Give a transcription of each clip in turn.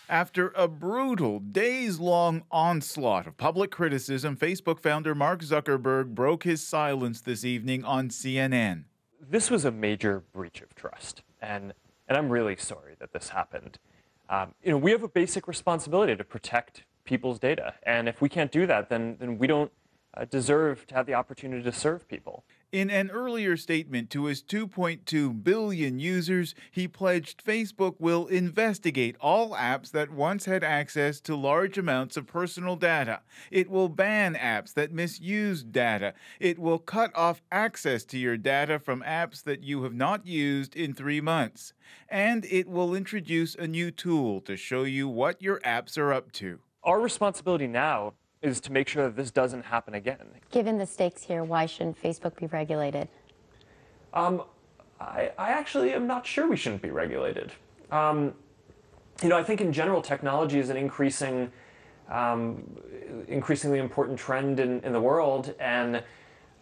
After a brutal, days-long onslaught of public criticism, Facebook founder Mark Zuckerberg broke his silence this evening on CNN. This was a major breach of trust, and I'm really sorry that this happened. We have a basic responsibility to protect people's data, and if we can't do that, then we don't deserve to have the opportunity to serve people. In an earlier statement to his 2.2 billion users, he pledged Facebook will investigate all apps that once had access to large amounts of personal data. It will ban apps that misuse data. It will cut off access to your data from apps that you have not used in 3 months. And it will introduce a new tool to show you what your apps are up to. Our responsibility now is to make sure that this doesn't happen again. Given the stakes here, why shouldn't Facebook be regulated? I actually am not sure we shouldn't be regulated. I think in general, technology is an increasingly important trend in the world, and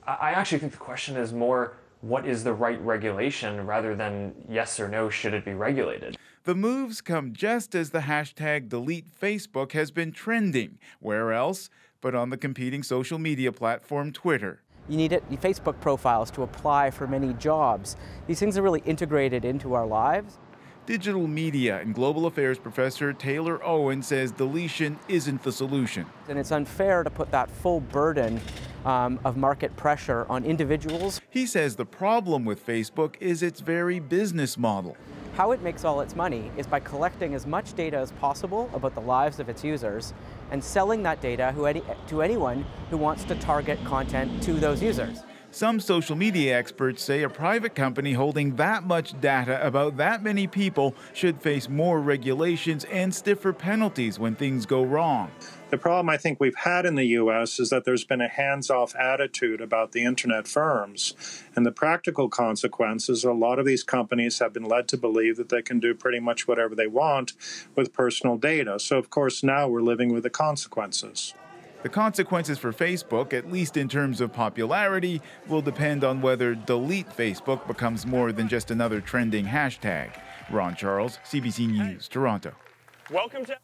I actually think the question is more, what is the right regulation, rather than yes or no, should it be regulated? The moves come just as the hashtag #DeleteFacebook has been trending. Where else but on the competing social media platform Twitter? You need Facebook profiles to apply for many jobs. These things are really integrated into our lives. Digital media and global affairs professor Taylor Owen says deletion isn't the solution. And it's unfair to put that full burden of market pressure on individuals. He says the problem with Facebook is its very business model. How it makes all its money is by collecting as much data as possible about the lives of its users and selling that data to anyone who wants to target content to those users. Some social media experts say a private company holding that much data about that many people should face more regulations and stiffer penalties when things go wrong. The problem I think we've had in the U.S. is that there's been a hands-off attitude about the internet firms. And the practical consequences, a lot of these companies have been led to believe that they can do pretty much whatever they want with personal data. So, of course, now we're living with the consequences. The consequences for Facebook, at least in terms of popularity, will depend on whether #DeleteFacebook becomes more than just another trending hashtag. Ron Charles, CBC News, Toronto. Welcome to...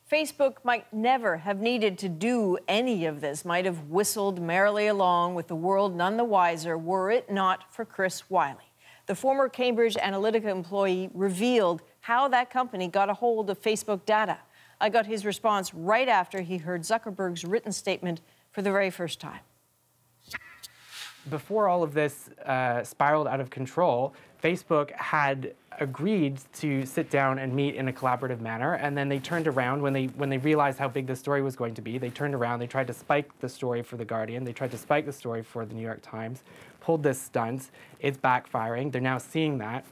Facebook might never have needed to do any of this, might have whistled merrily along with the world none the wiser were it not for Chris Wylie. The former Cambridge Analytica employee revealed how that company got a hold of Facebook data. I got his response right after he heard Zuckerberg's written statement for the very first time. Before all of this spiraled out of control, Facebook had agreed to sit down and meet in a collaborative manner, and then they turned around when they realized how big the story was going to be. They turned around, they tried to spike the story for The Guardian, they tried to spike the story for the New York Times, pulled this stunt. It's backfiring. They're now seeing that.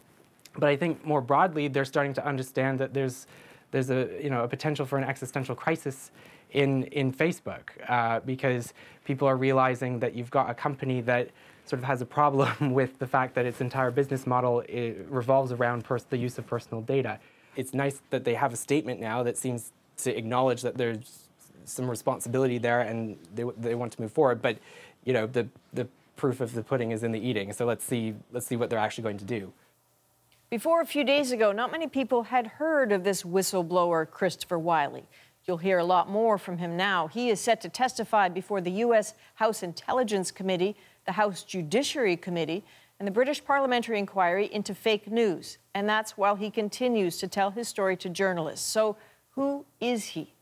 But I think more broadly, they're starting to understand that there's a potential for an existential crisis in Facebook because people are realizing that you've got a company that sort of has a problem with the fact that its entire business model revolves around the use of personal data. It's nice that they have a statement now that seems to acknowledge that there's some responsibility there and they want to move forward. But the proof of the pudding is in the eating. So let's see what they're actually going to do. Before a few days ago, not many people had heard of this whistleblower, Christopher Wylie. You'll hear a lot more from him now. He is set to testify before the U.S. House Intelligence Committee, the House Judiciary Committee, and the British parliamentary inquiry into fake news. And that's while he continues to tell his story to journalists. So who is he?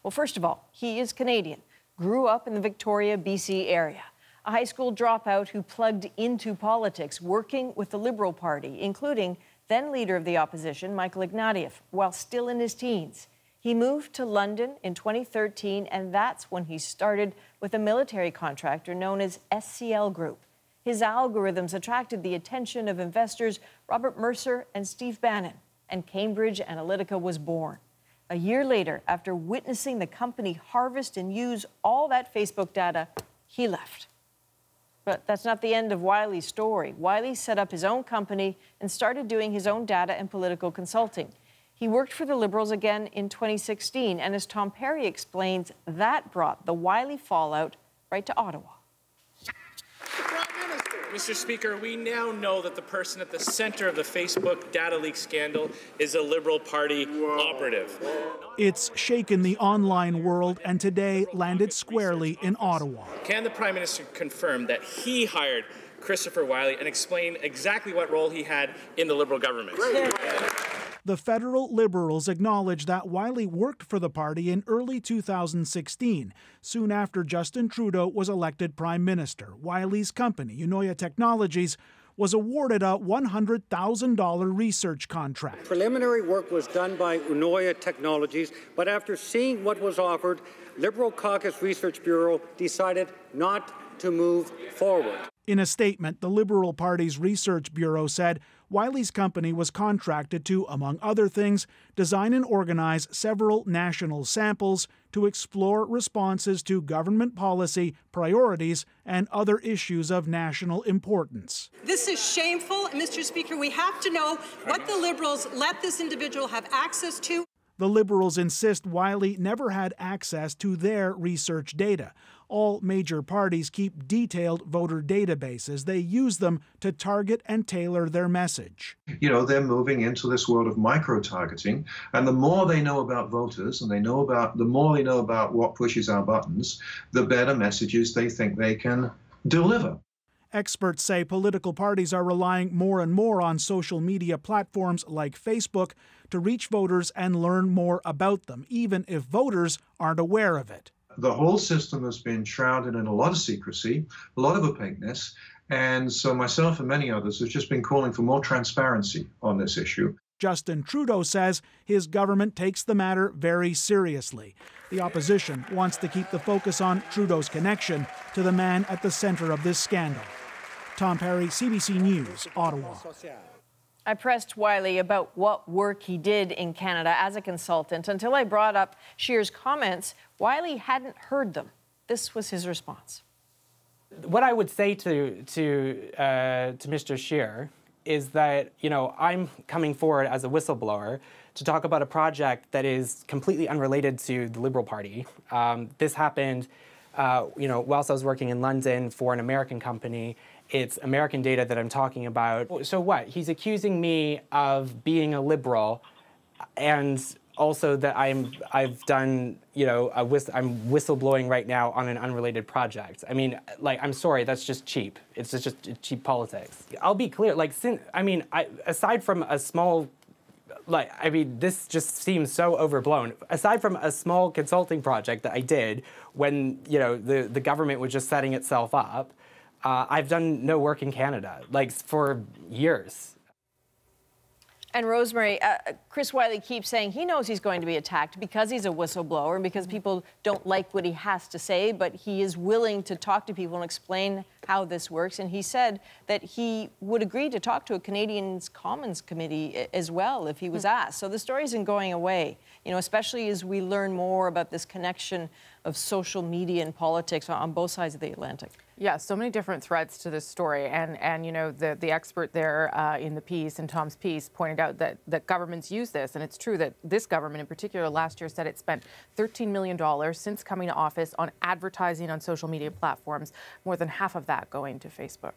Well, first of all, he is Canadian, grew up in the Victoria, BC area. A high school dropout who plugged into politics, working with the Liberal Party, including then leader of the opposition, Michael Ignatieff, while still in his teens. He moved to London in 2013, and that's when he started with a military contractor known as SCL Group. His algorithms attracted the attention of investors Robert Mercer and Steve Bannon, and Cambridge Analytica was born. A year later, after witnessing the company harvest and use all that Facebook data, he left. But that's not the end of Wylie's story. Wylie set up his own company and started doing his own data and political consulting. He worked for the Liberals again in 2016, and as Tom Perry explains, that brought the Wylie fallout right to Ottawa. Prime Minister. Mr. Speaker, we now know that the person at the center of the Facebook data leak scandal is a Liberal Party operative. It's shaken the online world and today landed squarely in Ottawa. Can the Prime Minister confirm that he hired Christopher Wylie and explain exactly what role he had in the Liberal government? The federal Liberals acknowledged that Wylie worked for the party in early 2016, soon after Justin Trudeau was elected Prime Minister. Wylie's company, Unoya Technologies, was awarded a $100,000 research contract. Preliminary work was done by Unoya Technologies, but after seeing what was offered, Liberal Caucus Research Bureau decided not to move forward. In a statement, the Liberal Party's Research Bureau said Wylie's company was contracted to, among other things, design and organize several national samples to explore responses to government policy, priorities, and other issues of national importance. This is shameful, Mr. Speaker. We have to know what the Liberals let this individual have access to. The Liberals insist Wylie never had access to their research data. All major parties keep detailed voter databases. They use them to target and tailor their message. You know, they're moving into this world of micro-targeting, and the more they know about voters and the more they know about what pushes our buttons, the better messages they think they can deliver. Experts say political parties are relying more and more on social media platforms like Facebook to reach voters and learn more about them, even if voters aren't aware of it. The whole system has been shrouded in a lot of secrecy, a lot of opaqueness, and so myself and many others have just been calling for more transparency on this issue. Justin Trudeau says his government takes the matter very seriously. The opposition wants to keep the focus on Trudeau's connection to the man at the center of this scandal. Tom Perry, CBC News, Ottawa. I pressed Wylie about what work he did in Canada as a consultant. Until I brought up Scheer's comments, Wylie hadn't heard them. This was his response. What I would say to Mr. Scheer is that, you know, I'm coming forward as a whistleblower to talk about a project that is completely unrelated to the Liberal Party. This happened, you know, whilst I was working in London for an American company. It's American data that I'm talking about. So what? He's accusing me of being a liberal, and also that I've done, you know, I'm whistleblowing right now on an unrelated project. I mean, like, I'm sorry, that's just cheap. It's just cheap politics. I'll be clear, like, aside from a small, like, I mean, this just seems so overblown. Aside from a small consulting project that I did when, you know, the government was just setting itself up, I've done no work in Canada, like, for years. And Rosemary, Chris Wylie keeps saying he knows he's going to be attacked because he's a whistleblower and because people don't like what he has to say, but he is willing to talk to people and explain how this works. And he said that he would agree to talk to a Canadians Commons committee as well if he was asked. So the story isn't going away, you know, especially as we learn more about this connection of social media and politics on both sides of the Atlantic. Yeah, so many different threads to this story. And you know, the expert there in the piece, in Tom's piece, pointed out that governments use this. And it's true that this government in particular last year said it spent $13 million since coming to office on advertising on social media platforms, more than half of that going to Facebook.